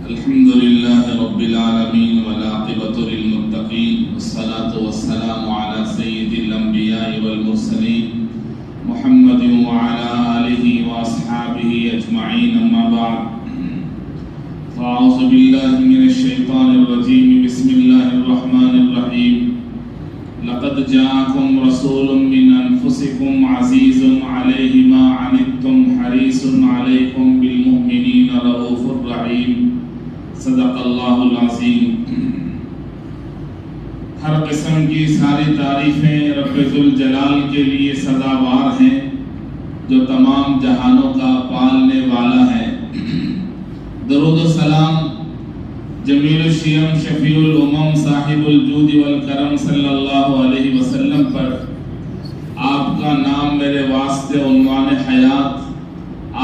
الحمد لله رب العالمين والعاقبة للمتقين والصلاة والسلام على سيد الأنبياء والمرسلين محمد وعلى آله وأصحابه أجمعين أما بعد فأعوذ بالله من الشيطان الرجيم بسم الله الرحمن الرحيم لقد جاءكم رسول من أنفسكم عزيز عليه ما عنتم حريص عليكم بالمؤمنين رؤوف رحيم صدق اللہ العظیم۔ ہر قسم کی ساری تعریفیں رب ذوالجلال کے لیے سزاوار ہیں جو تمام جہانوں کا پالنے والا ہے۔ درود و سلام جمیل الشیم شفیع الامم صاحب الجود والکرم صلی اللہ علیہ وسلم پر۔ آپ کا نام میرے واسطے عنوان حیات،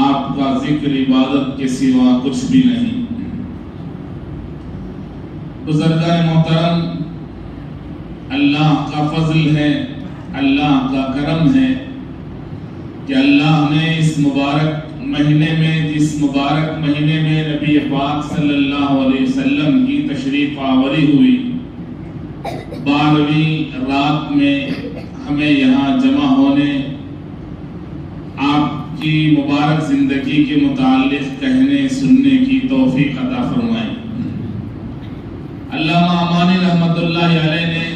آپ کا ذکر عبادت کے سوا کچھ بھی نہیں۔ بزرگان محترم، اللہ کا فضل ہے، اللہ کا کرم ہے کہ اللہ نے اس مبارک مہینے میں نبی پاک صلی اللہ علیہ وسلم کی تشریف آوری ہوئی، 12ویں رات میں ہمیں یہاں جمع ہونے، آپ کی مبارک زندگی کے متعلق کہنے سننے کی توفیق عطا فرمائے۔ علامہ امانی رحمت اللہ علیہ نے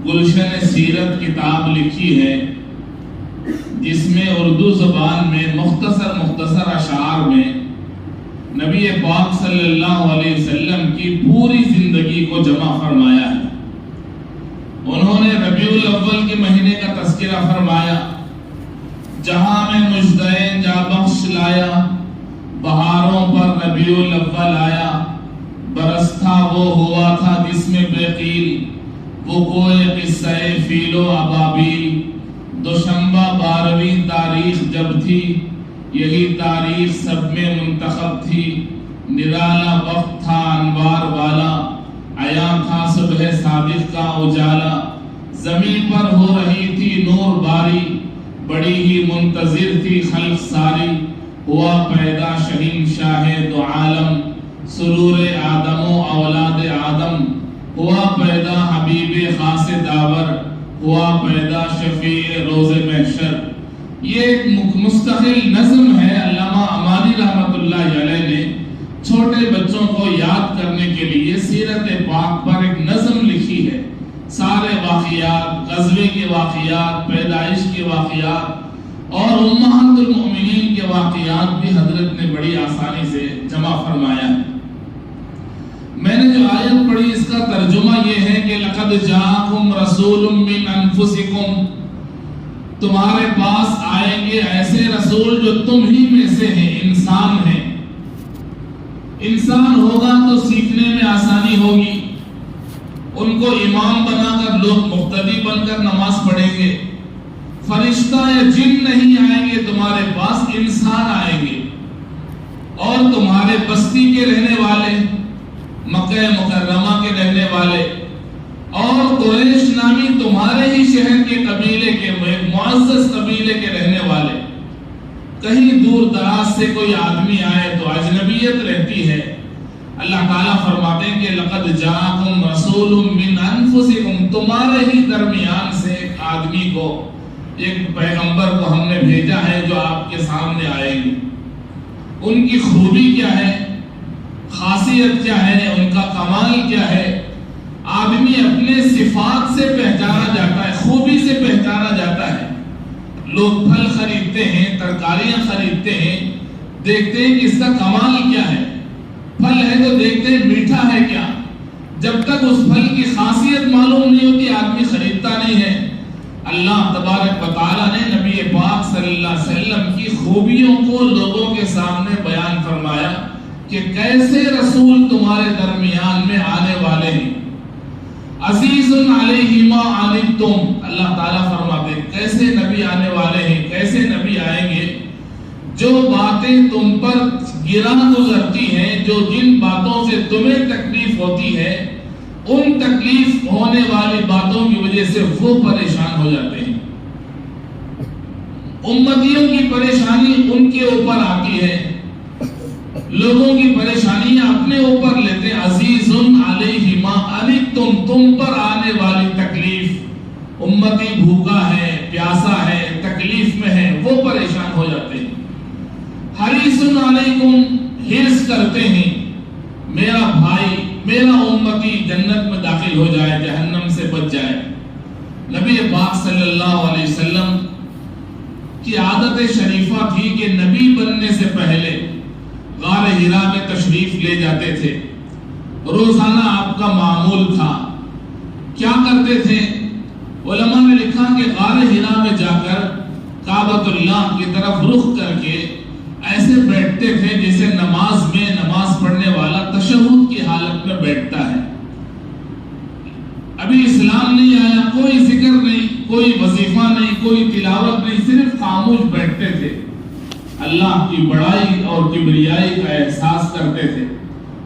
گلشن سیرت کتاب لکھی ہے جس میں اردو زبان میں مختصر اشعار میں نبی پاک صلی اللہ علیہ وسلم کی پوری زندگی کو جمع فرمایا ہے۔ انہوں نے ربیع الاول کے مہینے کا تذکرہ فرمایا، جہاں میں مجدین جا بخش لایا، بہاروں پر ربیع الاول آیا، برس تھا وہ ہوا تھا جس میں بےقیل، وہ کوئے قصہ فیل و ابابیل، دوشنبہ 12ویں تاریخ جب تھی، یہی تاریخ سب میں منتخب تھی، نرالا وقت تھا انوار والا، عیاں تھا صبح صادق کا اجالا، زمین پر ہو رہی تھی نور باری، بڑی ہی منتظر تھی خلق ساری، ہوا پیدا شہنشاہ دو عالم، سرور آدم و اولاد آدم، ہوا پیدا حبیب خاص داور، ہوا پیدا شفیع روز محشر۔ یہ ایک مستقل نظم ہے، علامہ امانی رحمت اللہ علیہ نے چھوٹے بچوں کو یاد کرنے کے لیے سیرت پاک پر ایک نظم لکھی ہے۔ سارے واقعات، غزوے کے واقعات، پیدائش کے واقعات اور امہات المؤمنین کے واقعات بھی حضرت نے بڑی آسانی سے جمع فرمایا ہے۔ میں نے جو آیت پڑھی اس کا ترجمہ یہ ہے کہ لقد جاءکم رسول من انفسکم، تمہارے پاس آئیں گے ایسے رسول جو تم ہی میں سے ہیں، انسان ہیں۔ انسان ہوگا تو سیکھنے میں آسانی ہوگی، ان کو امام بنا کر لوگ مقتدی بن کر نماز پڑھیں گے۔ فرشتہ یا جن نہیں آئیں گے تمہارے پاس، انسان آئیں گے، اور تمہارے بستی کے رہنے والے، مکہ مکرمہ کے رہنے والے اور قریش نامی تمہارے ہی شہر کے قبیلے کے معزز قبیلے کے رہنے والے، کہیں دور دراز سے کوئی آدمی آئے تو اجنبیت رہتی ہے۔ اللہ تعالیٰ فرماتے ہیں کہ لقد جاءکم رسول من انفسکم، تمہارے ہی درمیان سے ایک آدمی کو، ایک پیغمبر کو ہم نے بھیجا ہے جو آپ کے سامنے آئے گی۔ ان کی خوبی کیا ہے، خاصیت کیا ہے، ان کا کمال کیا ہے؟ آدمی اپنے صفات سے پہچانا جاتا ہے، خوبی سے پہچانا جاتا ہے۔ لوگ پھل خریدتے ہیں، ترکاریاں خریدتے ہیں، دیکھتے ہیں کہ اس کا کمال کیا ہے۔ پھل ہے تو دیکھتے ہیں میٹھا ہے کیا، جب تک اس پھل کی خاصیت معلوم نہیں ہوتی آدمی خریدتا نہیں ہے۔ اللہ تبارک و تعالیٰ نے نبی پاک صلی اللہ علیہ وسلم کی خوبیوں کو لوگوں کے سامنے بیان فرمایا کہ کیسے رسول تمہارے درمیان میں آنے والے ہیں۔ عزیز علیہ ما عنتم، اللہ تعالیٰ فرماتے ہیں کیسے نبی آنے والے ہیں، کیسے نبی آئیں گے جو باتیں تم پر گراں گزرتی ہیں، جو جن باتوں سے تمہیں تکلیف ہوتی ہے، ان تکلیف ہونے والی باتوں کی وجہ سے وہ پریشان ہو جاتے ہیں۔ امتیوں کی پریشانی ان کے اوپر آتی ہے، لوگوں کی پریشانیاں اپنے اوپر لیتے ہیں. عزیز علیہ ما عنتم، تم پر آنے والی تکلیف، امتی بھوکا ہے، پیاسا ہے، تکلیف میں ہے، وہ پریشان ہو جاتے ہیں. حریص علیکم، حرص کرتے ہیں میرا بھائی، میرا امتی جنت میں داخل ہو جائے، جہنم سے بچ جائے. نبی پاک صلی اللہ علیہ وسلم کی عادت شریفہ تھی کہ نبی بننے سے پہلے غار حرا میں تشریف لے جاتے تھے. روزانہ آپ کا معمول تھا. کیا کرتے تھے؟ علماء نے لکھا کہ غار حرا میں جا کر کعبۃ اللہ کی طرف رخ کر کے ایسے بیٹھتے تھے جیسے نماز میں نماز پڑھنے والا تشہد کی حالت میں بیٹھتا ہے. ابھی اسلام نہیں آیا، کوئی ذکر نہیں، کوئی وظیفہ نہیں، کوئی تلاوت نہیں، صرف خاموش بیٹھتے تھے. اللہ کی بڑائی اور کبریائی کا احساس کرتے تھے.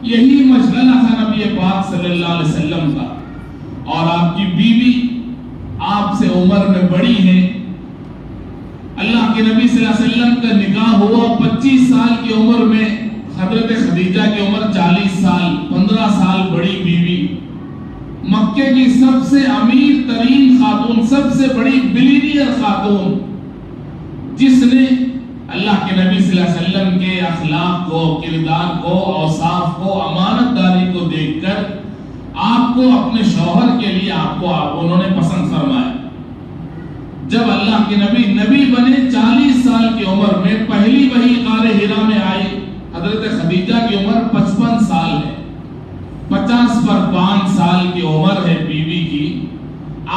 یہی مشغلہ تھا نبی پاک صلی اللہ علیہ وسلم کا. اور آپ کی بیوی آپ سے عمر میں بڑی ہیں. اللہ کے نبی صلی اللہ علیہ وسلم کا نکاح ہوا 25 سال کی عمر میں. حضرت خدیجہ کی عمر 40 سال، 15 سال بڑی بیوی. مکے کی سب سے امیر ترین خاتون، سب سے بڑی بلیونیئر خاتون، جس نے اللہ کے نبی صلی اللہ علیہ وسلم کے اخلاق کو، کردار کو، اوصاف کو، امانت داری کو دیکھ کر آپ کو اپنے شوہر کے لیے انہوں نے پسند فرمایا. جب اللہ کے نبی بنے 40 سال کی عمر میں، پہلی وحی غار حرا میں آئی. حضرت خدیجہ کی عمر 55 سال ہے، 50 پر 5 سال کی عمر ہے بیوی کی.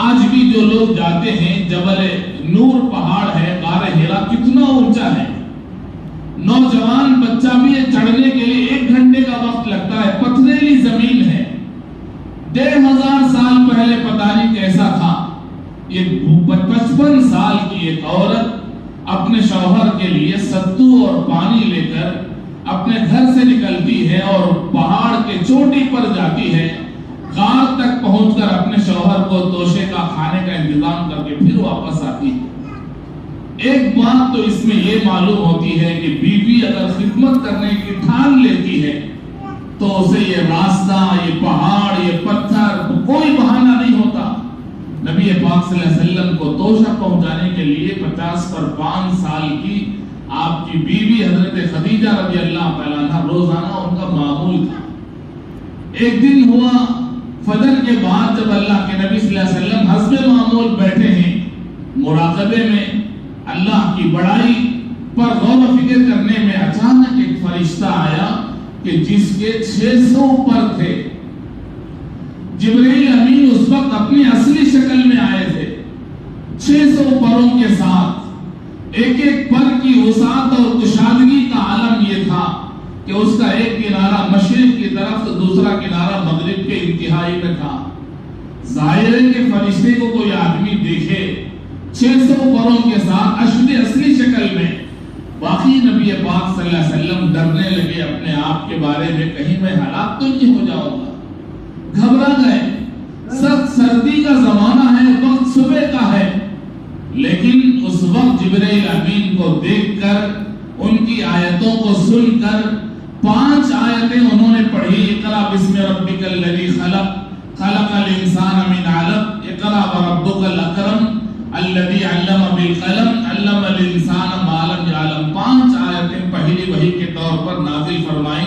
آج بھی جو لوگ جاتے ہیں، جبل نور پہاڑ ہے غار حرا، کتنا اونچا ہے. نوجوان بچہ بھی چڑھنے کے لیے 1 گھنٹے کا وقت لگتا ہے. پتھریلی زمین ہے. 1500 سال پہلے پتہ نہیں کیسا تھا. یہ 55 سال کی ایک عورت اپنے شوہر کے لیے ستو اور پانی لے کر اپنے گھر سے نکلتی ہے اور پہاڑ کے چوٹی پر جاتی ہے. غار تک پہنچ کر اپنے شوہر کو توشے کا کھانے کا انتظام کر کے پھر واپس آتی ہے. ایک بات تو اس میں یہ معلوم ہوتی ہے کہ بیوی اگر خدمت کرنے کی ٹھان لیتی ہے تو اسے یہ راستہ، یہ پہاڑ، یہ پتھر، کوئی بہانہ نہیں ہوتا. نبی پاک صلی اللہ علیہ وسلم کو توشہ پہنچانے کے لیے 50 پر 5 سال کی آپ کی بیوی حضرت خدیجہ رضی اللہ تعالیٰ عنہ روزانہ ان کا معمول تھا. ایک دن ہوا فجر کے بعد، جب اللہ کے نبی صلی اللہ علیہ وسلم حسب معمول بیٹھے ہیں مراقبے میں، اللہ کی بڑائی پر غور و فکر کرنے میں، اچانک ایک فرشتہ آیا کہ جس کے 600 پر تھے. جبرائیل امین اس وقت اپنی اصلی شکل میں آئے تھے، 600 پروں کے ساتھ. ایک ایک پر کی وسعت اور کشادگی کا عالم یہ تھا کہ اس کا ایک کنارہ مشرق کی طرف تو دوسرا کنارہ مغرب کے انتہائی میں تھا. ظاہر ہے کہ فرشتے کو کوئی آدمی دیکھے 600 پروں کے ساتھ اصلی شکل میں. باقی نبی پاک صلی اللہ علیہ وسلم ڈرنے لگے اپنے آپ کے بارے میں، کہیں میں ہلاک تو نہیں ہو جاؤں گا. گھبرا گئے. سخت سردی کا زمانہ ہے، وقت صبح کا ہے، لیکن اس وقت جبرائیل امین کو دیکھ کر، ان کی آیتوں کو سن کر 5 آیتیں انہوں نے پڑھی. اقرأ بسم ربک الذی خلق، خلق الانسان من علق، اقرأ وربک الاکرم الذی علم بالقلم، علم الانسان ما لم یعلم. 5 آیتیں پہلی وحی کے طور پر نازل فرمائیں.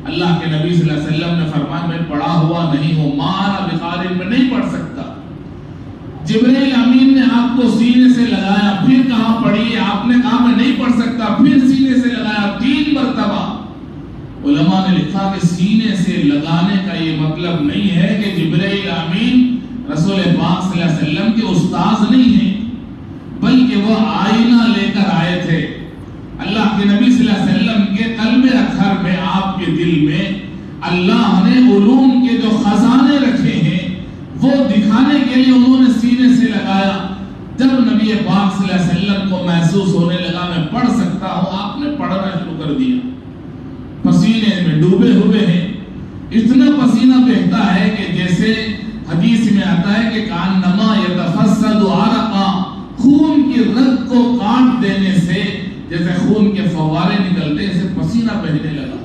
اللہ کے نبی صلی اللہ علیہ وسلم نے فرمایا میں پڑھا ہوا نہیں ہوں، مانا بقارئ میں نہیں پڑھ سکتا. جبرائیل امین نے آپ کو سینے سے لگایا، پھر کہا پڑھیے، آپ نے کہا میں نہیں پڑھ سکتا، پھر سینے سے لگایا 3 مرتبہ. علماء نے لکھا کہ سینے سے لگانے کا یہ مطلب نہیں ہے کہ جبرائیل امین رسول پاک صلی اللہ علیہ وسلم کے استاذ نہیں ہیں، بلکہ وہ آئینہ لے کر آئے تھے. اللہ کے نبی صلی اللہ علیہ وسلم کے قلب اطہر میں، آپ کے دل میں اللہ نے علوم کے جو خزانے رکھے ہیں وہ دکھانے کے لیے انہوں نے سینے سے لگایا. جب نبی پاک صلی اللہ علیہ وسلم کو محسوس ہونے لگا میں پڑھ سکتا ہوں، آپ نے پڑھنا شروع کر دیا. پسینے میں ڈوبے ہوئے ہیں، اتنا پسینہ بہتا ہے کہ جیسے حدیث میں آتا ہے کہ کانما یتفسد عرقا، خون کی رگ کو کاٹ دینے سے جیسے خون کے فوارے نکلتے، اسے پسینہ بہنے لگا.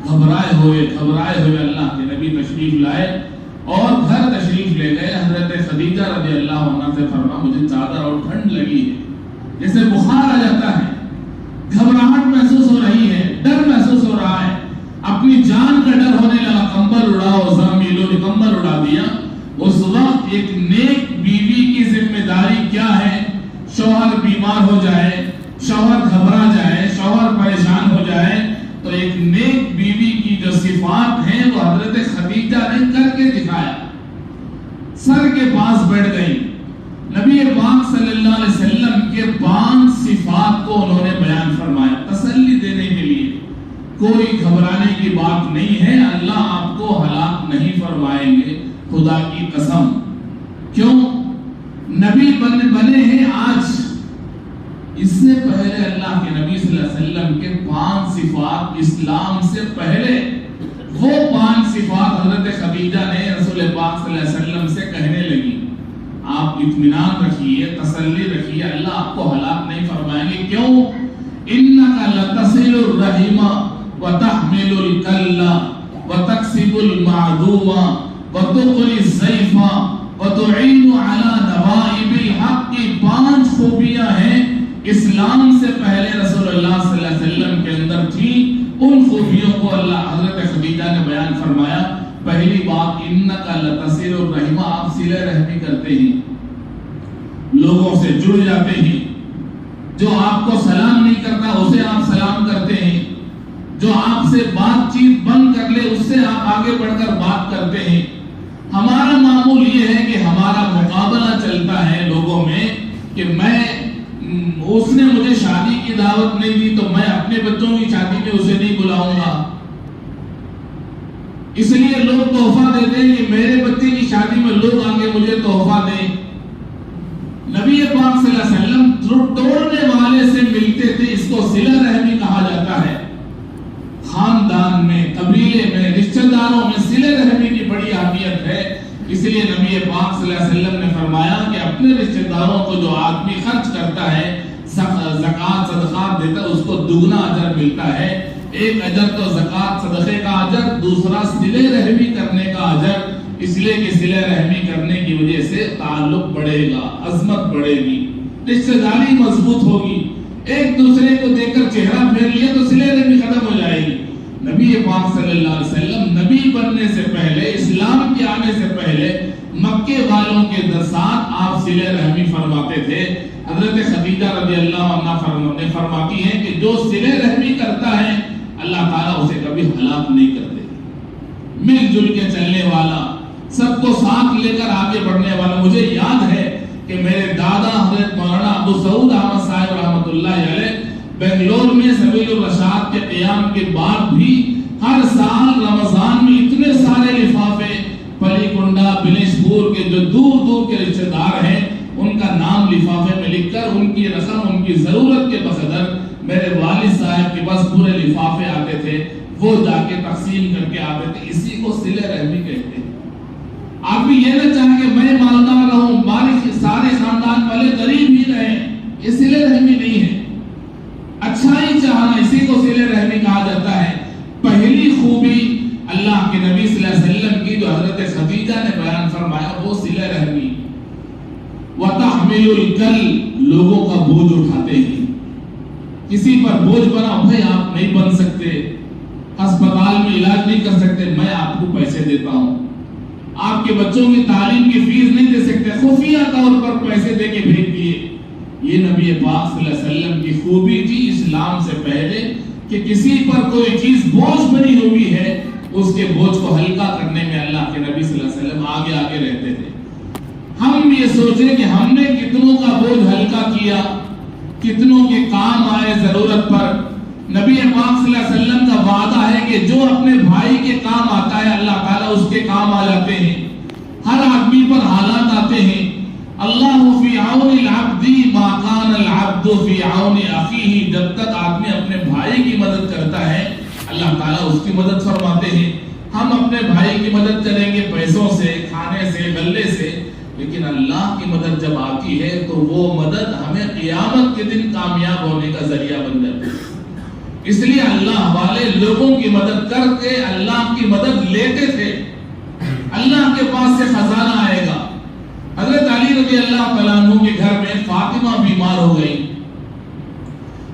گھبرائے ہوئے اللہ کے نبی تشریف لائے اور گھر تشریف لے گئے. حضرت خدیجہ رضی اللہ عنہ سے فرما مجھے چادر اور ٹھنڈ لگی ہے, جیسے بخار آ جاتا ہے, گھبراہٹ محسوس ہو رہی ہے, ڈر محسوس ہو رہا ہے, اپنی جان کا ڈر ہونے لگا. کمبل اڑاؤ, زمیلوں نے کمبل اڑا دیا. اس وقت ایک نیک بیوی کی ذمہ داری کیا ہے؟ شوہر بیمار ہو جائے, شوہر گھبرا جائے, شوہر پریشان ہو جائے, تو ایک نیک بیوی کی جو صفات ہیں وہ حضرت خدیجہ نے کر کے دکھایا. سر کے پاس بیٹھ گئی, نبی پاک صلی اللہ علیہ وسلم کے 5 صفات کو انہوں نے بیان فرمایا تسلی دینے کے لیے. کوئی گھبرانے کی بات نہیں ہے, اللہ آپ کو ہلاک نہیں فرمائیں گے, خدا کی قسم. کیوں؟ نبی بنے ہیں آج. اس سے پہلے اللہ کے نبی صلی اللہ علیہ وسلم کے 5 صفات, اسلام سے پہلے وہ 5 صفات حضرت خدیجہ نے رسول پاک صلی اللہ علیہ وسلم سے کہنے لگی. آپ اطمینان رکھیے, تسلی رکھیے, اللہ آپ کو ہلاک نہیں فرمائیں گے. کیوں؟ انک لتصل الرحم وتحمل الکل وتکسب المعدوم وتقری الضیف وتعین علی نوائب الحق. کی 5 خوبیاں ہیں اسلام سے پہلے رسول اللہ صلی اللہ علیہ وسلم کے اندر تھی. ان خوبیوں کو اللہ حضرت خدیجہ نے بیان فرمایا. پہلی بات, انک لتصل الرحم, آپ صلہ رحمی کرتے ہیں, لوگوں سے جڑ جاتے ہیں. جو آپ کو سلام نہیں کرتا اسے آپ سلام کرتے ہیں, جو آپ سے بات چیت بند کر لے اس سے آپ آگے بڑھ کر بات کرتے ہیں. ہمارا معمول یہ ہے کہ ہمارا مقابلہ چلتا ہے لوگوں میں کہ اس نے مجھے شادی کی دعوت نہیں دی تو میں اپنے بچوں کی شادی میں اسے نہیں بلاؤں گا. اس لیے لوگ تحفہ دیتے ہیں کہ میرے بچے کی شادی میں لوگ آگے مجھے تحفہ دیں. نبی پاک صلی اللہ علیہ وسلم توڑنے والے سے ملتے تھے, اس کو صلہ رحمی کہا جاتا ہے. خاندان میں, قبیلے میں, رشتہ داروں میں صلہ رحمی کی بڑی اہمیت ہے. اس لیے نبی پاک صلی اللہ علیہ وسلم نے فرمایا کہ اپنے رشتہ داروں کو جو آدمی خرچ کرتا ہے, زکوٰۃ صدقات دیتا ہے, اس کو دگنا اجر ملتا ہے. ایک اجر تو زکوٰۃ صدقے کا اجر, دوسرا صلہ رحمی کرنے کا اجر. اس لیے کہ صلہ رحمی کرنے کی وجہ سے تعلق بڑھے گا, عظمت بڑھے گی, رشتہ داری مضبوط ہوگی. ایک دوسرے کو دیکھ کر چہرہ پھیر لیا تو صلہ رحمی ختم ہو جائے گی. نبی پاک صلی اللہ علیہ وسلم نبی بننے سے پہلے, اسلام کے آنے سے پہلے مکے والوں کے ساتھ آپ صلہ رحمی فرماتے تھے. حضرت خدیجہ رضی اللہ عنہ فرماتی ہیں کہ جو صلہ رحمی کرتا ہے اللہ تعالیٰ اسے کبھی ہلاک نہیں کرتے. مل جل کے چلنے والا, سب کو ساتھ لے کر آگے بڑھنے والا. مجھے یاد ہے کہ میرے دادا حضرت مولانا ابو سعود احمد صاحب رحمۃ اللہ علیہ بنگلور میں سبیل الرشاد کے قیام کے بعد بھی ہر سال رمضان میں اتنے سارے لفافے پلی کنڈا, بلیش پور کے جو دور دور کے رشتہ دار ہیں ان کا نام لفافے میں لکھ کر ان کی رقم, ان کی ضرورت کے بقدر میرے والد صاحب کے پاس پورے لفافے آتے تھے, وہ جا کے تقسیم کر کے آتے تھے. اسی کو صلہ رحمی کہتے ہیں. آپ بھی یہ نہ چاہیں کہ میں مالدار رہوں, سارے خاندان والے غریب ہی رہیں, یہ صلہ رحمی نہیں ہے. اچھائی چاہنا, اسی کو صلہ رحمی کہا جاتا ہے. پہلی خوبی اللہ کے نبی صلی اللہ علیہ وسلم کی جو حضرت خدیجہ نے بیان فرمایا وہ صلہ رحمی. وَتَحْمِلُ الْكَلْ, لوگوں کا بوجھ اٹھاتے ہیں. کسی پر بوجھ بنا, بھائی آپ نہیں بن سکتے, ہسپتال میں علاج نہیں کر سکتے, میں آپ کو پیسے دیتا ہوں. آپ کے بچوں کی تعلیم کی فیس نہیں دے سکتے, خفیہ طور پر پیسے دے کے بھیج دیے. یہ نبی پاک صلی اللہ علیہ وسلم کی خوبی تھی اسلام سے پہلے کہ کسی پر کوئی چیز بوجھ بنی ہوئی ہے اس کے بوجھ کو ہلکا کرنے میں اللہ کے نبی صلی اللہ علیہ وسلم آگے آگے رہتے تھے. ہم یہ سوچیں کہ ہم نے کتنوں کا بوجھ ہلکا کیا, کتنوں کے کام آئے ضرورت پر. نبی پاک صلی اللہ علیہ وسلم کا وعدہ ہے کہ جو اپنے بھائی کے کام آتا ہے اللہ تعالیٰ اس کے کام آ جاتے ہیں. ہر آدمی پر حالات آتے ہیں. اللہ فی عون العبد ما کان العبد فی عون اخیہ, جب تک آدمی اپنے بھائی کی مدد کرتا ہے اللہ تعالیٰ اس کی مدد فرماتے ہیں. ہم اپنے بھائی کی مدد کریں گے پیسوں سے, کھانے سے, غلے سے, لیکن اللہ کی مدد جب آتی ہے تو وہ مدد ہمیں قیامت کے دن کامیاب ہونے کا ذریعہ بن جاتی ہے. اس لیے اللہ والے لوگوں کی مدد کر کے اللہ کی مدد لیتے تھے. اللہ کے پاس سے خزانہ آئے گا. حضرت علی رضی اللہ تعالیٰ عنہ کے گھر میں فاطمہ بیمار ہو گئی.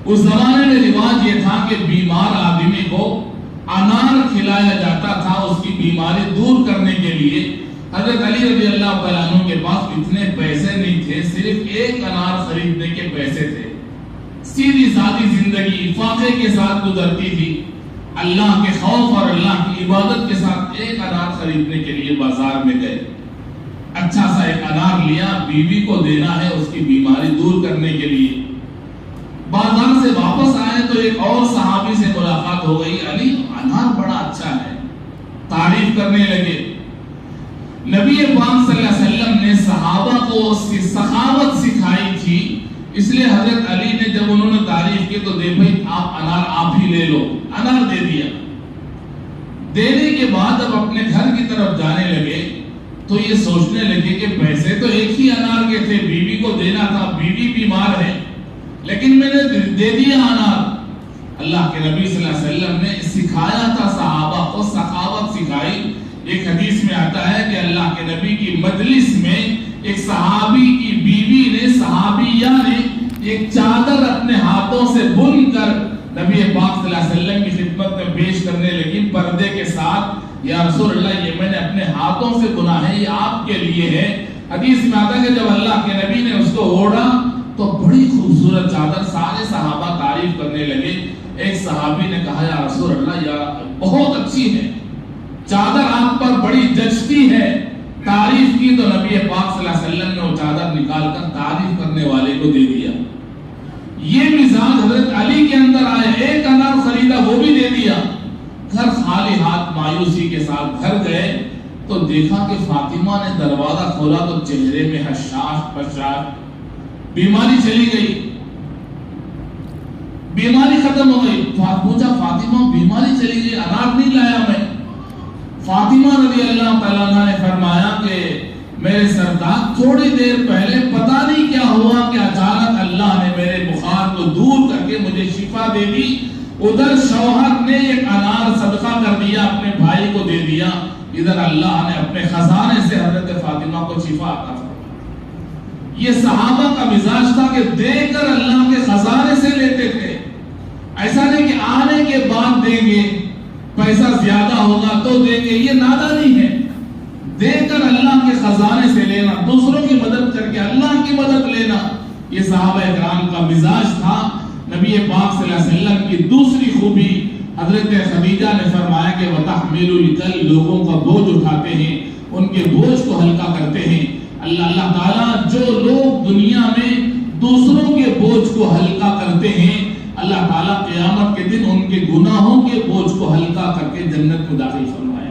اس زمانے میں رواج یہ تھا کہ بیمار آدمی کو انار کھلایا جاتا تھا اس کی بیماری دور کرنے کے لیے. حضرت علی رضی اللہ تعالیٰ عنہ کے پاس اتنے پیسے نہیں تھے, صرف ایک انار خریدنے کے پیسے تھے. سیدھی سادی زندگی فاقے کے ساتھ گزرتی تھی. اللہ کے خوف اور اللہ کی عبادت کے ساتھ ایک انار خریدنے کے لیے بازار میں گئے. اچھا سا ایک انار لیا, بیوی کو دینا ہے اس کی بیماری دور کرنے کے لیے. بازار سے واپس آئے تو ایک اور صحابی سے ملاقات ہو گئی. علی انار بڑا اچھا ہے, تعریف کرنے لگے. نبی پاک صلی اللہ علیہ وسلم نے صحابہ کو اس کی سخاوت سکھائی تھی, اس لیے حضرت علی نے جب انہوں نے تعریف کی تو دے بھائی آپ انار آپ ہی لے لو. انار دے دیا. دینے کے بعد اب اپنے گھر کی طرف جانے لگے تو یہ سوچنے لگے کہ پیسے تو ایک ہی انار کے تھے, بیوی کو دینا تھا, بیوی بیمار ہے, لیکن میں نے دے دیا انار. اللہ کے نبی صلی اللہ علیہ وسلم نے سکھایا تھا صحابہ کو, سخاوت سکھائی. ایک حدیث میں آتا ہے کہ اللہ کے نبی کی مجلس میں ایک صحابی کی بیوی نے, صحابیہ نے ایک چادر اپنے ہاتھوں سے بن کر نبی پاک صلی اللہ علیہ وسلم کی خدمت میں پیش کرنے لگی پردے کے ساتھ. یا رسول اللہ, یہ میں نے اپنے ہاتھوں سے بنا ہے, یہ آپ کے لیے ہے. حدیث میں آتا ہے کہ جب اللہ کے نبی نے اس کو اوڑھا تو بڑی خوبصورت چادر, سارے صحابہ تعریف کرنے لگے. ایک صحابی نے کہا یا رسول اللہ, یا بہت اچھی ہے چادر, آپ پر بڑی جچتی ہے. تعریف کی تو نبی پاک صلی اللہ علیہ وسلم نے وہ چادر نکال کر تعریف کرنے والے کو دے دیا. یہ مزاج حضرت علی کے اندر آئے. ایک انار خریدا وہ بھی دے دیا. گھر خالی ہاتھ مایوسی کے ساتھ گھر گئے تو دیکھا کہ فاطمہ نے دروازہ کھولا تو چہرے میں حشاش پشاش, بیماری چلی گئی, بیماری ختم ہو گئی. پوچھا فاطمہ بیماری چلی گئی, انار نہیں لایا میں. فاطمہ رضی اللہ تعالیٰ عنہ نے فرمایا کہ میرے سردار تھوڑی دیر پہلے پتہ نہیں کیا ہوا کہ اچانک اللہ نے میرے بخار کو دور کر کے مجھے شفا دے دی. ادھر شوہر نے ایک انار صدقہ کر دیا, اپنے بھائی کو دے دیا. ادھر اللہ نے اپنے خزانے سے حضرت فاطمہ کو شفا عطا فرمائی. یہ صحابہ کا مزاج تھا کہ دے کر اللہ کے خزانے سے لیتے تھے. ایسا نہیں کہ آنے کے بعد دیں گے, پیسہ زیادہ ہوگا تو دیں گے, یہ نادانی ہے. دے کر اللہ کے خزانے سے لینا, دوسروں کی مدد کر کے اللہ کی مدد لینا, یہ صحابہ اکرام کا مزاج تھا. نبی پاک صلی اللہ علیہ وسلم کی دوسری خوبی حضرت خدیجہ نے فرمایا کہ وَتَحْمِلُ الْكَلْ, لوگوں کا بوجھ اٹھاتے ہیں, ان کے بوجھ کو ہلکا کرتے ہیں. اللہ تعالیٰ جو لوگ دنیا میں دوسروں کے بوجھ کو ہلکا کرتے ہیں, اللہ تعالیٰ قیامت کے دن ان کے گناہوں کے بوجھ کو ہلکا کر کے جنت میں داخل فرمائے.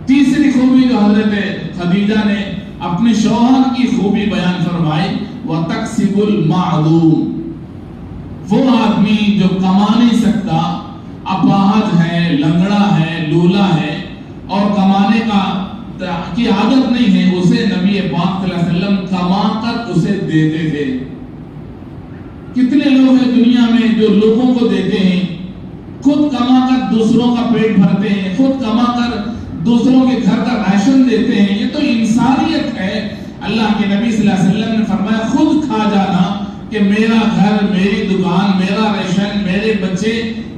تیسری خوبی جو حضرت خدیجہ نے اپنے شوہر کی خوبی بیان فرمائی, وَتَكْسِبُ الْمَعْدُومِ, وہ آدمی جو کما نہیں سکتا, اپاہج ہے, لنگڑا ہے, لولا ہے اور کمانے کی عادت نہیں ہے, اسے نبی پاک صلی اللہ علیہ وسلم کما کر اسے دیتے تھے. کتنے لوگ ہیں دنیا میں جو لوگوں کو دیتے ہیں, خود کما کر دوسروں کا پیٹ بھرتے ہیں, خود کما کر دوسروں کے گھر کا راشن دیتے ہیں. یہ تو انسانیت ہے. اللہ کے نبی صلی اللہ علیہ وسلم نے فرمایا خود کھا جانا کہ میرا گھر, میری دکان, میرا راشن, میرے بچے,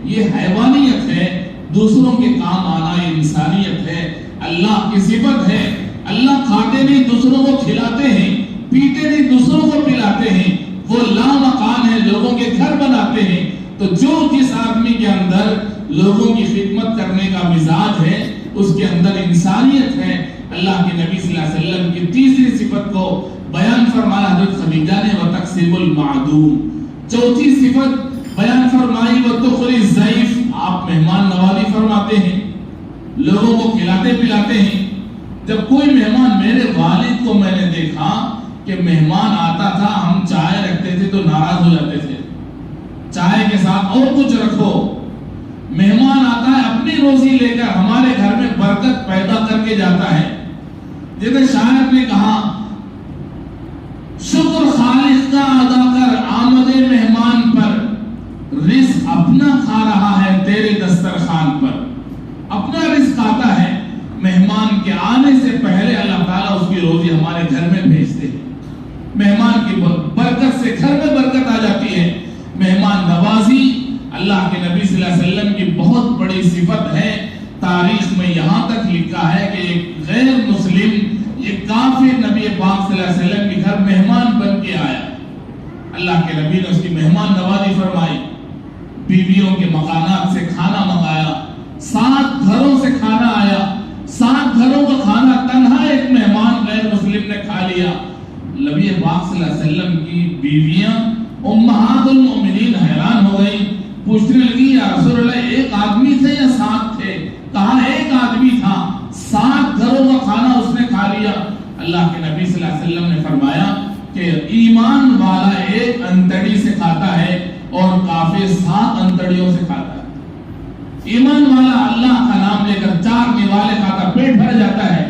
یہ حیوانیت ہے. دوسروں کے کام آنا یہ انسانیت ہے, اللہ کی صفت ہے. اللہ کھاتے نہیں دوسروں کو کھلاتے ہیں, پیتے نہیں دوسروں کو پلاتے ہیں, وہ لامکان ہے, لوگوں کے گھر بناتے ہیں. تو جو جس آدمی کے اندر لوگوں کی خدمت کرنے کا مزاج ہے اس کے اندر انسانیت ہے. اللہ کے نبی صلی اللہ علیہ وسلم کی تیسری صفت کو بیان فرمایا حضرت خدیجہ نے, وَتَكْسِبُ الْمَعْدُومِ. چوتھی صفت بیان فرمائی, وَتُخْرِجُ الضَّيْفَ, آپ مہمان نوازی فرماتے ہیں, لوگوں کو کھلاتے پلاتے ہیں. جب کوئی مہمان, میرے والد کو میں نے دیکھا کہ مہمان آتا تھا, ہم چائے رکھتے تھے تو ناراض ہو جاتے تھے, چائے کے ساتھ اور کچھ رکھو. مہمان آتا ہے اپنی روزی لے کر ہمارے گھر میں برکت پیدا کر کے جاتا ہے. جیسے شاعر نے کہا, شکر خالق کا ادا کر آمد مہمان پر, رزق اپنا کھا رہا ہے تیرے دسترخوان پر. اپنا رزق آتا ہے. مہمان کے آنے سے پہلے اللہ تعالیٰ اس کی روزی ہمارے گھر میں بھیجتے ہیں. مہمان کی برکت سے گھر میں برکت آ جاتی ہے. مہمان نوازی اللہ کے نبی صلی اللہ علیہ وسلم کی بہت بڑی صفت ہے. تاریخ میں یہاں تک لکھا ہے کہ ایک غیر مسلم ایک کافر نبی پاک صلی اللہ علیہ وسلم کے گھر مہمان بن کے آیا. اللہ کے نبی نے اس کی مہمان نوازی فرمائی. بیویوں کے مکانات سے کھانا منگایا. 7 گھروں سے کھانا آیا. 7 گھروں کا کھانا تنہا ایک مہمان غیر مسلم نے کھا لیا. نبی پاک صلی اللہ علیہ وسلم کی بیویاں امہات المؤمنین حیران ہو گئی. پوچھنے لگی یا رسول اللہ ایک آدمی تھے یا 7 تھے؟ کہا ایک آدمی تھا. 7 گھروں کا کھانا اس نے کھا لیا. اللہ کے نبی صلی اللہ علیہ وسلم نے فرمایا کہ ایمان والا ایک انتڑی سے کھاتا ہے اور کافر 7 انتڑیوں سے کھاتا ہے. ایمان والا اللہ کا نام لے کر 4 نوالے کھاتا پیٹ بھر جاتا ہے.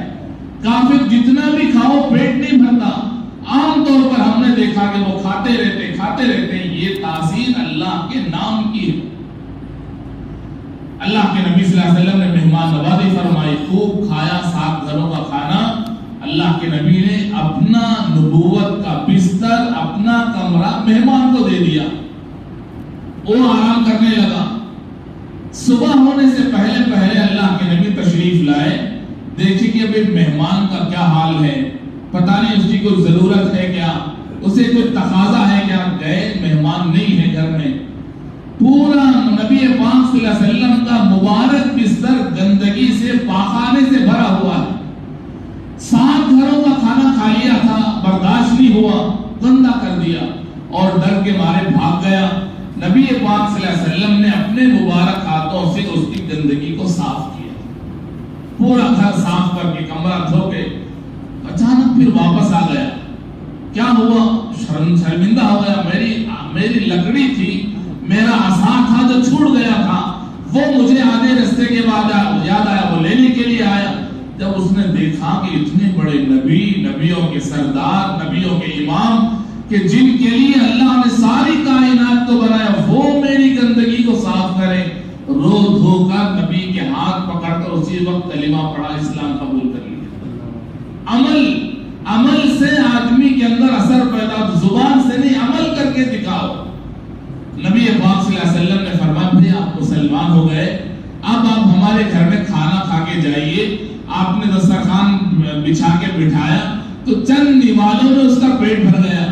کافر جتنا بھی کھاؤ پیٹ نہیں بھرتا. عام طور پر ہم نے دیکھا کہ وہ کھاتے رہتے. یہ تاثیر اللہ کے نام کی ہے. اللہ کے نبی صلی اللہ علیہ وسلم نے مہمان نوازی فرمائی. خوب کھایا 7 گھروں کا کھانا. اللہ کے نبی نے اپنا نبوت کا بستر اپنا کمرہ مہمان کو دے دیا. وہ آرام کرنے لگا. صبح ہونے سے پہلے اللہ کے نبی تشریف لائے. دیکھیں کہ ابھی مہمان کا کیا حال ہے. پتہ نہیں اس کی کوئی ضرورت ہے کیا, اسے کوئی تقاضا ہے کیا. گئے مہمان نہیں ہے گھر میں. پورا نبی پاک صلی اللہ علیہ وسلم کا مبارک بستر گندگی سے پاخانے سے بھرا ہوا ہے. 7 گھروں کا کھانا کھا لیا تھا, برداشت نہیں ہوا, گندا کر دیا اور ڈر کے مارے بھاگ گیا. نبی پاک صلی اللہ علیہ وسلم نے اپنے مبارک ہاتھوں سے اس کی گندگی کو صاف کیا. پورا گھر صاف کر کے کمرہ دھو کے اچانک پھر واپس آ گیا. کیا ہوا؟ شرمندہ ہو گیا. میری لکڑی تھی, میرا عصا تھا جو چھوٹ گیا تھا, وہ مجھے آدھے رستے کے بعد یاد آیا, وہ لینے کے لیے آیا. جب اس نے دیکھا کہ اتنے بڑے نبی, نبیوں کے سردار, نبیوں کے امام کہ جن کے لیے اللہ نے ساری کائنات کو بنایا, وہ میری گندگی کو صاف کرے, رو دھو کر نبی کے ہاتھ پکڑ کر اسی وقت کلمہ پڑھا, اسلام قبول کر لیا. عمل سے آدمی کے اندر اثر پیدا, زبان سے نہیں, عمل کر کے دکھاؤ. نبی پاک صلی اللہ علیہ وسلم نے فرمایا بھئی آپ مسلمان ہو گئے, اب آپ ہمارے گھر میں کھانا کھا کے جائیے. آپ نے دسترخوان بچھا کے بٹھایا تو چند نوالوں میں اس کا پیٹ بھر گیا.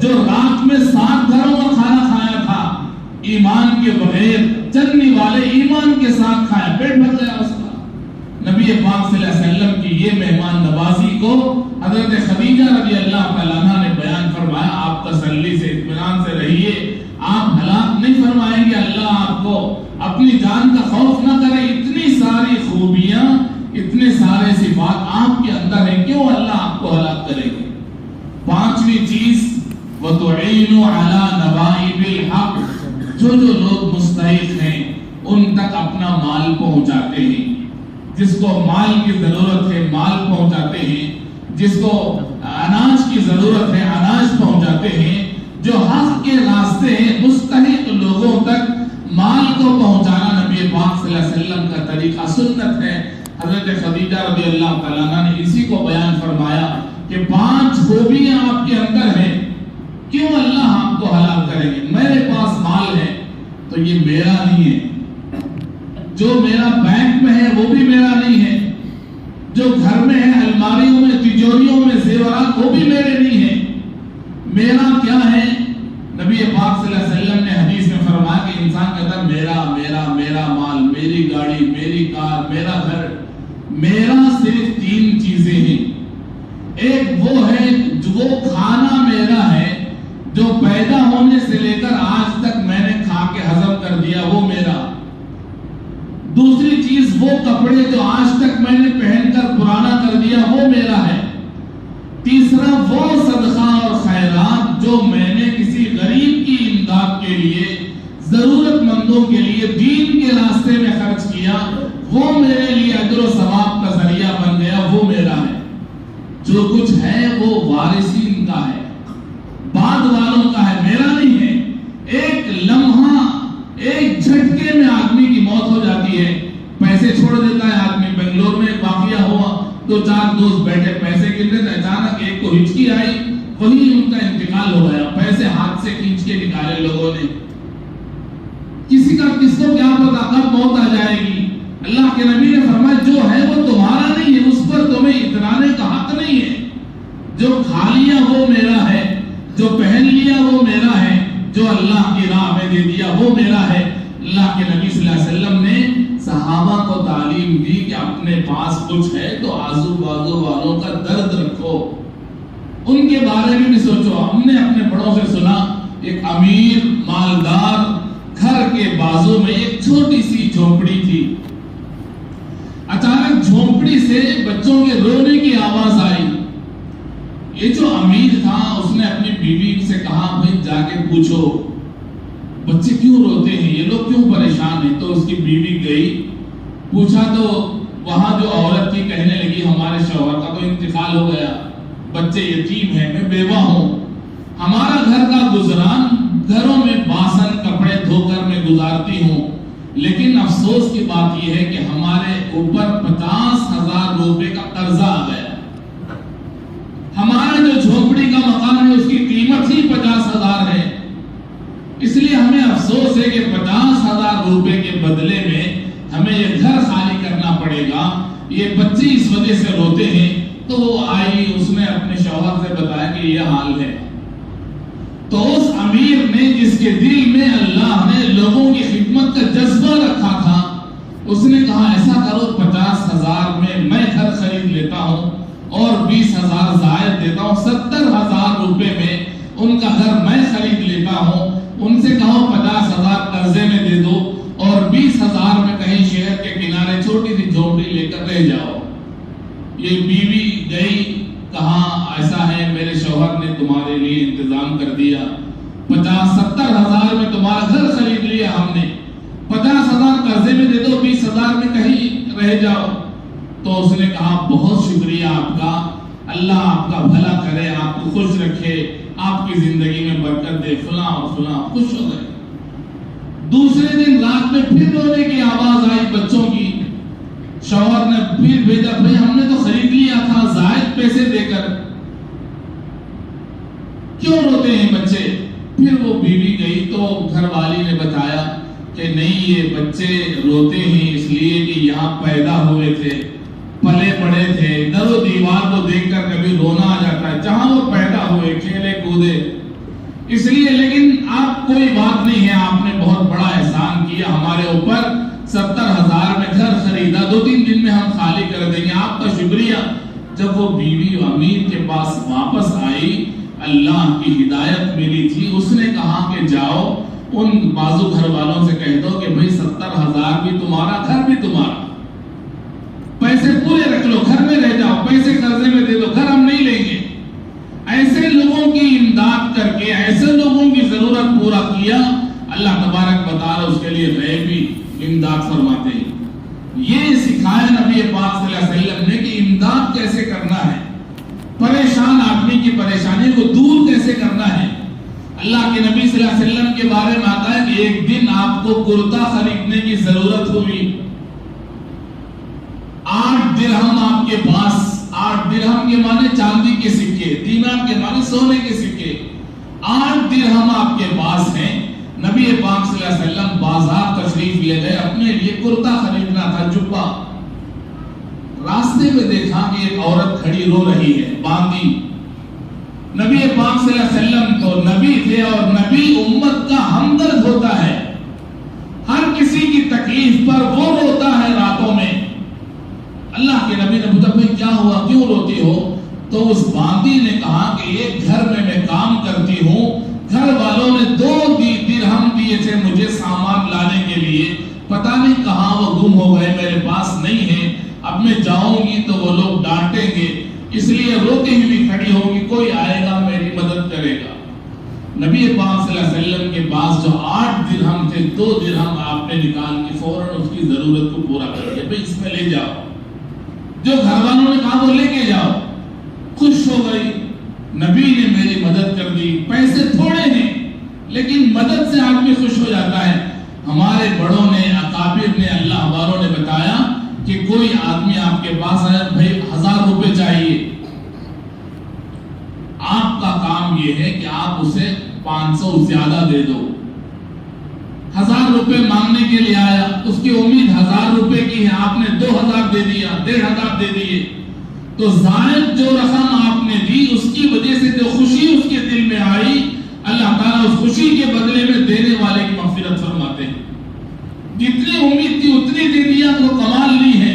جو رات میں 7 گھروں کا کھانا کھایا تھا ایمان کے بغیر, چند نوالے ایمان کے ساتھ کھایا, پیٹ بھر گیا اس کا. نبی پاک صلی اللہ علیہ وسلم کی یہ مہمان نوازی کو حضرت خدیجہ رضی اللہ تعالیٰ عنہ نے بیان فرمایا. آپ تسلی سے اطمینان سے رہیے, آپ ہلاک نہیں فرمائیں گے. اللہ آپ کو اپنی جان کا خوف نہ کرے. اتنی ساری خوبیاں, اتنے سارے صفات آپ کے اندر ہیں, کیوں اللہ آپ کو ہلاک کرے گے؟ 5ویں چیز وَتُعِينُ عَلَى نَوَائِبِ الْحَقِّ, جو لوگ مستحق ہیں ان تک اپنا مال پہنچاتے ہیں. جس کو مال کی ضرورت ہے مال پہنچاتے ہیں, جس کو اناج کی ضرورت ہے اناج پہنچاتے ہیں. جو حق کے راستے ہیں مستحق لوگوں تک مال کو پہنچانا نبی پاک صلی اللہ علیہ وسلم کا طریقہ سنت ہے. حضرت خدیجہ رضی اللہ تعالیٰ عنہ نے اسی کو بیان فرمایا کہ 5 خوبیاں آپ کے اندر ہیں, کیوں اللہ آپ کو ہلاک کریں گے؟ میرے پاس مال ہے تو یہ میرا نہیں ہے, جو میرا بینک میں ہے وہ بھی میرا نہیں ہے, جو گھر میں ہے الماریوں میں تجوریوں میں زیورات وہ بھی میرے نہیں ہیں. میرا کیا ہے؟ نبی پاک صلی اللہ علیہ وسلم نے حدیث میں فرمایا کہ انسان کے اندر میرا مال, میری گاڑی, میری کار, میرا گھر, میرا صرف 3 چیزیں ہیں. ایک وہ ہے جو وہ کھانا میرا ہے جو پیدا ہونے سے لے کر آج تک میں نے کھا کے ہضم کر دیا, وہ میرا. دوسری چیز وہ کپڑے جو آج تک میں نے پہن کر پرانا کر دیا, وہ میرا ہے. تیسرا وہ صدقہ اور خیرات جو میں نے کسی غریب کی امداد کے لیے, ضرورت مندوں کے لیے دین کے راستے میں خرچ کیا, وہ میرے لیے اجر و ثواب کا ذریعہ بن گیا, وہ میرا ہے. جو کچھ ہے وہ وارثین کا ہے, بعد والوں کا ہے, میرا نہیں ہے. ایک لمحہ جھٹکے میں آدمی کی موت ہو جاتی ہے، پیسے چھوڑ دیتا ہے آدمی۔ بنگلور میں ایک واقعہ ہوا، 2-4 دوست بیٹھے پیسے گن رہے تھے، اچانک ایک کو ہچکی آئی، وہی ان کا انتقال ہو گیا، پیسے ہاتھ سے کھینچ کے نکالے لوگوں نے۔ کس کو کیا پتا کب موت آ جائے گی۔ اللہ کے نبی نے فرمایا جو ہے وہ تمہارا نہیں ہے، اس پر تمہیں اترانے کا حق نہیں ہے۔ جو کھا لیا وہ میرا ہے، جو پہن لیا وہ میرا ہے، جو اللہ کی راہ میں دے دیا وہ میرا ہے۔ اللہ کے نبی صلی اللہ علیہ وسلم نے صحابہ کو تعلیم دی کہ اپنے پاس کچھ ہے تو آزو بازو والوں کا درد رکھو، ان کے بارے میں بھی سوچو۔ ہم نے اپنے بڑوں سے سنا، ایک امیر مالدار گھر کے بازو میں ایک چھوٹی سی جھونپڑی تھی، اچانک جھونپڑی سے بچوں کے رونے کی آواز آئی۔ یہ جو امیر تھا اس نے اپنی بیوی سے کہا بھائی جا کے پوچھو بچے کیوں روتے ہیں، یہ لوگ کیوں پریشان ہیں۔ تو اس کی بیوی گئی، پوچھا تو وہاں جو عورت تھی کہنے لگی ہمارے شوہر کا تو انتقال ہو گیا، بچے یتیم ہیں، میں بیوہ ہوں، ہمارا گھر کا گزران گھروں میں باسن کپڑے دھو کر میں گزارتی ہوں، لیکن افسوس کی بات یہ ہے کہ ہمارے اوپر 50,000 روپے کا قرضہ آ گیا۔ ہمارا جو جھونپڑی کا مکان ہے اس کی قیمت ہی 50,000 ہے، اس لیے ہمیں افسوس ہے کہ 50,000 روپے کے بدلے میں ہمیں یہ گھر خالی کرنا پڑے گا، یہ بچے اس وجہ سے روتے ہیں۔ تو وہ آئی، اس نے اپنے شوہر سے بتایا کہ یہ حال ہے۔ تو اس امیر نے جس کے دل میں اللہ نے لوگوں کی خدمت کا جذبہ رکھا تھا، اس نے کہا ایسا کرو 50,000 میں گھر خرید لیتا ہوں اور 20,000 زائد دیتا ہوں، 70,000 روپے میں ان کا گھر میں خرید لیتا ہوں، ان سے کہو 50,000 قرضے میں دے دو اور 20,000 میں کہیں شہر کے کنارے چھوٹی سی جھونپڑی لے کر رہ جاؤ۔ یہ بیوی گئی، کہا ایسا ہے میرے شوہر نے تمہارے لیے انتظام کر دیا، 50-70,000 میں تمہارا گھر خرید لیا ہم نے، 50,000 قرضے میں دے دو، 20,000 میں کہیں رہ جاؤ۔ تو اس نے کہا بہت شکریہ آپ کا، اللہ آپ کا بھلا کرے، آپ کو خوش رکھے، آپ کی زندگی میں برکت دے، فلاں اور فلاں، خوش ہو گئے۔ دوسرے دن رات میں پھر رونے کی آواز آئی بچوں کی، شوہر نے پھر بھیجا بھائی ہم نے تو خرید لیا تھا زائد پیسے دے کر، کیوں روتے ہیں بچے؟ پھر وہ بیوی گئی تو گھر والی نے بتایا کہ نہیں یہ بچے روتے ہیں اس لیے کہ یہاں پیدا ہوئے تھے، پلے پڑے تھے، در و دیوار کو دیکھ کر کبھی رونا آ جاتا ہے، جہاں وہ پیدا ہوئے کھیلے کودے اس لیے۔ لیکن آپ کوئی بات نہیں ہے، آپ نے بہت بڑا احسان کیا ہمارے اوپر، 70,000 میں گھر خریدا، 2-3 دن میں ہم خالی کر دیں گے، آپ کا شکریہ۔ جب وہ بیوی امیر کے پاس واپس آئی، اللہ کی ہدایت ملی تھی، اس نے کہا کہ جاؤ ان بازو گھر والوں سے کہہ دو کہ بھئی 70,000 بھی تمہارا، گھر بھی تمہارا، پیسے پورے رکھ لو، گھر میں رہ جاؤ، پیسے قرضے میں دے دو، گھر ہم نہیں لیں گے۔ ایسے لوگوں کی امداد کر کے ایسے لوگوں کی ضرورت پورا کیا، اللہ تبارک و تعالی اس کے لیے غیبی امداد فرماتے ہیں۔ یہ سکھایا نبی پاک صلی اللہ علیہ وسلم نے کہ امداد کیسے کرنا ہے، پریشان آدمی کی پریشانی کو دور کیسے کرنا ہے۔ اللہ کے نبی صلی اللہ علیہ وسلم کے بارے میں آتا ہے کہ ایک دن آپ کو کرتا خریدنے کی ضرورت ہوئی، 8 درہم آپ کے پاس، 8 درہم کے معنی چاندی کے سکے، دینار کے معنی سونے کے سکے، 8 درہم آپ کے پاس ہیں۔ نبی پاک صلی اللہ علیہ وسلم بازار تشریف لے گئے، اپنے لیے کرتا خریدنا تھا، جبہ۔ راستے میں دیکھا کہ ایک عورت کھڑی رو رہی ہے، باندھی۔ نبی پاک صلی اللہ علیہ وسلم تو نبی تھے اور نبی امت کا ہمدرد ہوتا ہے، ہر کسی کی تکلیف پر وہ روتا ہے راتوں میں۔ اللہ کے نبی نے پوچھا بھائی کیا ہوا، کیوں روتی ہو؟ تو اس باندھی نے کہا کہ ایک گھر میں کام کرتی ہوں، گھر والوں نے 2 درہم دیے تھے مجھے سامان لانے کے لیے، پتہ نہیں کہاں وہ گم ہو گئے، میرے پاس نہیں ہے، اب میں جاؤں گی تو وہ لوگ ڈانٹیں گے، اس لیے روتی ہوئی کھڑی ہوگی، کوئی آئے گا میری مدد کرے گا۔ نبی پاک صلی اللہ علیہ وسلم کے پاس جو 8 درہم تھے، 2 درہم آپ نے نکال کے فوراً اس کی ضرورت کو پورا کر دیا، بھئی اس میں لے جاؤ۔ جو گھر والوں نے کہا وہ لے کے جاؤ، خوش ہو گئی، نبی نے میری مدد کر دی، پیسے تھوڑے ہیں لیکن مدد سے آدمی خوش ہو جاتا ہے۔ ہمارے بڑوں نے، اکابر نے، اللہ والوں نے بتایا کہ کوئی آدمی آپ کے پاس آیا، بھائی 1000 روپے چاہیے، آپ کا کام یہ ہے کہ آپ اسے 500 زیادہ دے دو۔ 1000 روپے مانگنے کے لیے آیا، اس کی امید 1000 روپے کی ہے، آپ نے 2000 دے دیا، 1500 دے دیے، تو زائد جو رقم آپ نے دی اس کی وجہ سے جو خوشی اس کے دل میں آئی، اللہ تعالیٰ اس خوشی کے بدلے میں دینے والے کی مغفرت فرماتے ہیں۔ جتنی امید تھی اتنی دے دیا تو کمال نہیں ہے،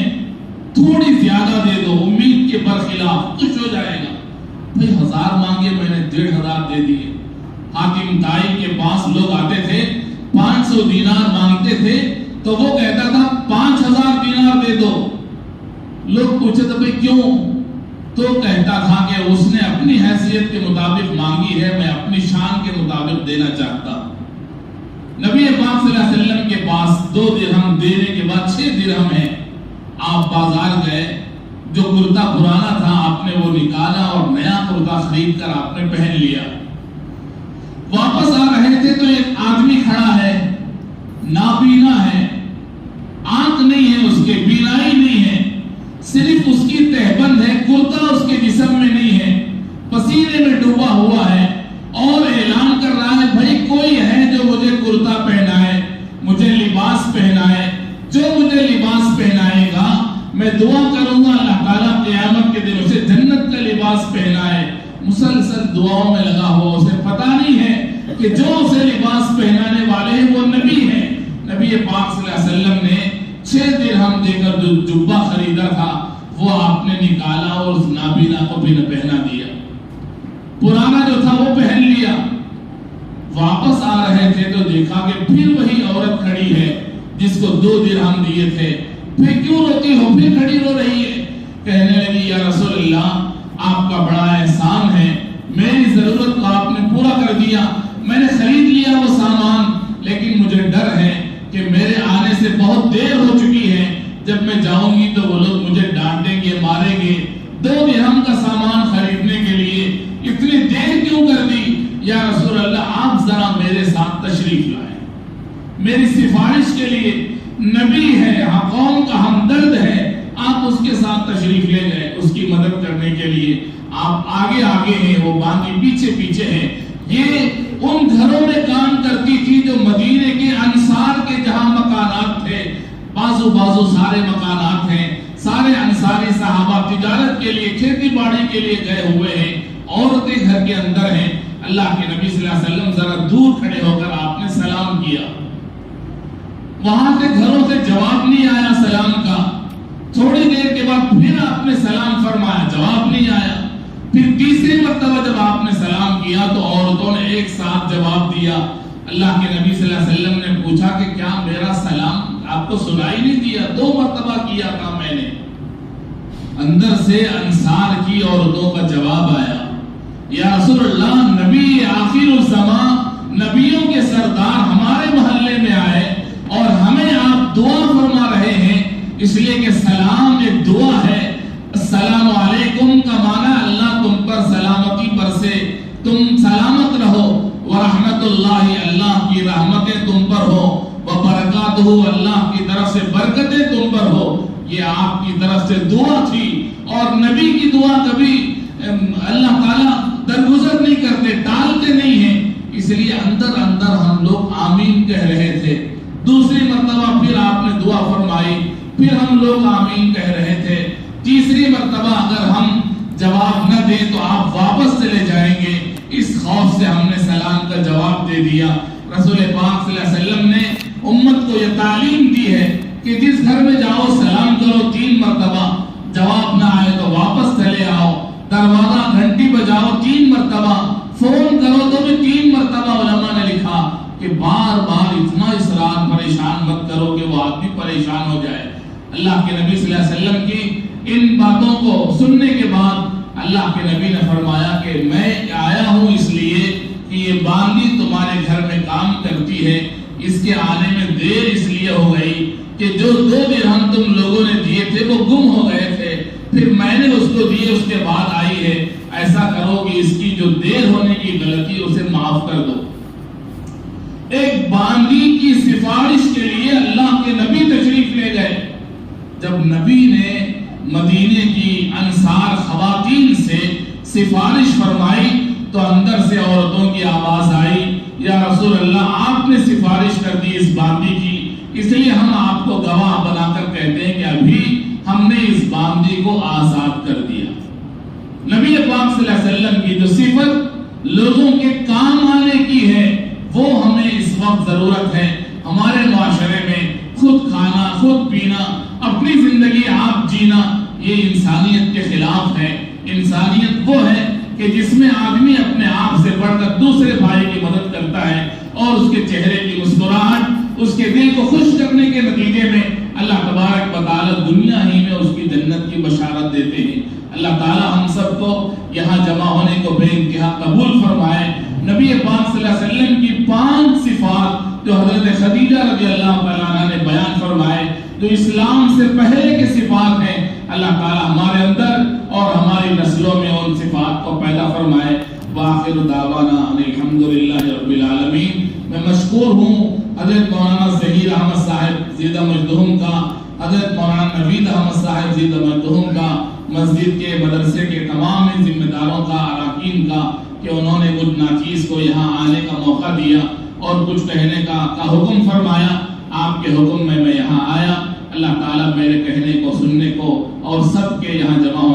تھوڑی زیادہ دے دو، امید کے برخلاف، خوش ہو جائے گا۔ بھئی 1000 مانگے، میں نے 1500 دے دیے۔ حاتم طائی کے پاس لوگ آتے تھے، 500 دینار مانگتے تھے تو وہ کہتا تھا 5000 دینار دے دو۔ لوگ پوچھتے تھے بھئی کیوں؟ تو کہتا تھا کہ اس نے اپنی حیثیت کے مطابق مانگی ہے، میں اپنی شان کے مطابق دینا چاہتا۔ نبی پاک صلی اللہ علیہ وسلم کے پاس 2 درہم دینے کے بعد 6 درہم ہے، آپ بازار گئے، جو کرتا پرانا تھا آپ نے وہ نکالا اور نیا کرتا خرید کر آپ نے پہن لیا۔ واپس آ رہے تھے تو ایک آدمی کھڑا ہے، نابینا ہے، آنکھ نہیں ہے، اس کے بینائی نہیں ہے، صرف اس کی تہبند ہے، کرتا اس کے جسم میں نہیں ہے، پسینے میں ڈوبا ہوا ہے، اور اعلان کر رہا ہے بھائی کوئی ہے جو مجھے کرتا پہنائے، مجھے لباس پہنائے، جو مجھے لباس پہنائے گا میں دعا کروں گا اللہ تعالیٰ قیامت کے دن اسے جنت کا لباس پہنائے۔ مسلسل دعاؤں میں لگا ہوا، اسے پتہ نہیں ہے کہ جو اسے لباس پہنانے والے ہیں وہ نبی ہیں۔ نبی پاک صلی اللہ علیہ وسلم نے 6 درہم دے کر جو جبہ خریدا تھا وہ آپ نے نکالا اور اس نابینا کو بھی پہنا دیا، پرانا جو تھا وہ پہن لیا۔ واپس آ رہے تھے تو دیکھا کہ پھر وہی عورت کھڑی ہے جس کو 2 درہم دیے تھے۔ پھر کیوں روتی ہو؟ پھر کھڑی رو رہی ہے، کہنے لگی یا رسول اللہ آپ کا بڑا احسان ہے، میری ضرورت کو آپ نے پورا کر دیا، میں نے خرید لیا وہ سامان، لیکن مجھے ڈر ہے کہ میرے آنے سے بہت دیر ہو چکی ہے، جب میں جاؤں گی تو وہ لوگ مجھے ڈانٹیں گے، ماریں گے، 2 درہم کا سامان خریدنے کے لیے اتنی دیر کیوں کر دی؟ یا رسول اللہ آپ ذرا میرے ساتھ تشریف لائیں، میری سفارش کے لیے، نبی ہے، قوم کا ہمدرد ہے، آپ اس کے ساتھ تشریف لے گئے اس کی مدد کرنے کے لیے۔ آپ آگے آگے ہیں، وہ باقی پیچھے پیچھے ہیں۔ یہ ان گھروں میں کام کرتی تھی جو مدینے کے انصار کے جہاں مکانات تھے، بازو بازو سارے مکانات ہیں، سارے انصاری صحابہ تجارت کے لیے، کھیتی باڑی کے لیے گئے ہوئے ہیں، عورتیں گھر کے اندر ہیں۔ اللہ کے نبی صلی اللہ علیہ وسلم ذرا دور کھڑے ہو کر آپ نے سلام کیا، وہاں سے گھروں سے جواب نہیں آیا سلام کا، تھوڑی دیر کے بعد پھر آپ نے سلام فرمایا، جواب نہیں آیا، پھر تیسری مرتبہ جب آپ نے سلام کیا تو عورتوں نے ایک ساتھ جواب دیا۔ اللہ کے نبی صلی اللہ علیہ وسلم نے پوچھا کہ کیا میرا سلام آپ کو سنائی نہیں دیا؟ 2 مرتبہ کیا تھا میں نے۔ اندر سے انصار کی عورتوں کا جواب آیا، یا رسول اللہ نبی آخر الزمان، نبیوں کے سردار ہمارے محلے میں آئے اور ہمیں آپ دعا فرما رہے ہیں، اس لیے کہ سلام ایک دعا ہے۔ السلام علیکم کا معنی اللہ تم پر سلامتی برسے، تم سلامت رہو، ورحمت اللہ، اللہ کی رحمتیں تم پر ہو، وبرکاتہ، اللہ کی طرف سے برکتیں تم پر ہو۔ یہ آپ کی طرف سے دعا تھی، اور نبی کی دعا کبھی اللہ تعالیٰ درگزر نہیں کرتے، ٹالتے نہیں ہیں، اس لیے اندر اندر ہم لوگ آمین کہہ رہے تھے۔ دوسری مرتبہ پھر آپ نے دعا فرمائی، پھر ہم لوگ آمین کہہ رہے تھے۔ تیسری مرتبہ اگر ہم جواب نہ دیں تو آپ واپس چلے جائیں گے، اس خوف سے ہم نے سلام کا جواب دے دیا۔ رسول پاک صلی اللہ علیہ وسلم نے امت کو یہ تعلیم دی ہے کہ جس گھر میں جاؤ سلام کرو 3 مرتبہ، جواب نہ آئے تو واپس چلے آؤ، دروازہ گھنٹی بجاؤ 3 مرتبہ، فون کرو تو بھی 3 مرتبہ۔ علماء نے لکھا کہ بار بار اتنا اصرار پریشان مت کرو کہ وہ آدمی پریشان ہو جائے۔ اللہ کے نبی صلی اللہ علیہ وسلم کی ان باتوں کو سننے کے بعد اللہ کے نبی نے فرمایا کہ میں آیا ہوں اس لیے کہ یہ باندی تمہارے گھر میں کام کرتی ہے، اس کے آنے میں دیر اس لیے ہو گئی کہ جو 2 درہم تم لوگوں نے دیے تھے وہ گم ہو گئے تھے، پھر میں نے اس کو دیے، اس کے بعد آئی ہے، ایسا کرو کہ اس کی جو دیر ہونے کی غلطی اسے معاف کر دو۔ ایک باندی کی سفارش کے لیے اللہ کے نبی تشریف لے گئے۔ جب نبی نے مدینے کی انصار خواتین سے سفارش فرمائی تو اندر سے عورتوں کی آواز آئی، یا رسول اللہ آپ نے سفارش کر دی اس باندی کی، اس لیے ہم آپ کو گواہ بنا کر کہتے ہیں کہ ابھی ہم نے اس باندی کو آزاد کر دیا۔ نبی پاک صلی اللہ علیہ وسلم کی جو صفت لوگوں کے کام آنے کی ہے وہ ہمیں اس وقت ضرورت ہے۔ ہمارے معاشرے میں خود کھانا، خود پینا، اپنی زندگی آپ جینا، یہ انسانیت کے خلاف ہے۔ انسانیت وہ ہے کہ جس میں آدمی اپنے آپ سے بڑھ کر دوسرے بھائی کی مدد کرتا ہے اور اس کے چہرے کی مسکراہٹ اس کے دل کو خوش کرنے کے نتیجے میں اللہ تبارک و تعالی دنیا ہی میں اس کی جنت کی بشارت دیتے ہیں۔ اللہ تعالی ہم سب کو یہاں جمع ہونے کو بے انتہا قبول فرمائے۔ نبی پاک صلی اللہ علیہ وسلم کی 5 صفات جو حضرت خدیجہ رضی اللہ تعالیٰ عنہ نے بیان فرمائے، جو اسلام سے پہلے کے صفات ہیں، اللہ تعالی ہمارے اندر اور ہماری نسلوں میں ان صفات کو پیدا فرمائے۔ وآخر دعوانا ان الحمدللہ رب العالمین۔ میں مشکور ہوں حضرت مولانا ظہیر احمد صاحب زیدہ مجدہم کا، حضرت مولانا نوید احمد صاحب زیدہ مجدہم کا، مسجد کے مدرسے کے تمام ذمہ داروں کا، اراکین کا، کہ انہوں نے مجھ ناچیز کو یہاں آنے کا موقع دیا اور کچھ کہنے کا حکم فرمایا۔ آپ کے حکم میں یہاں آیا۔ اللہ تعالیٰ میرے کہنے کو، سننے کو اور سب کے یہاں جمع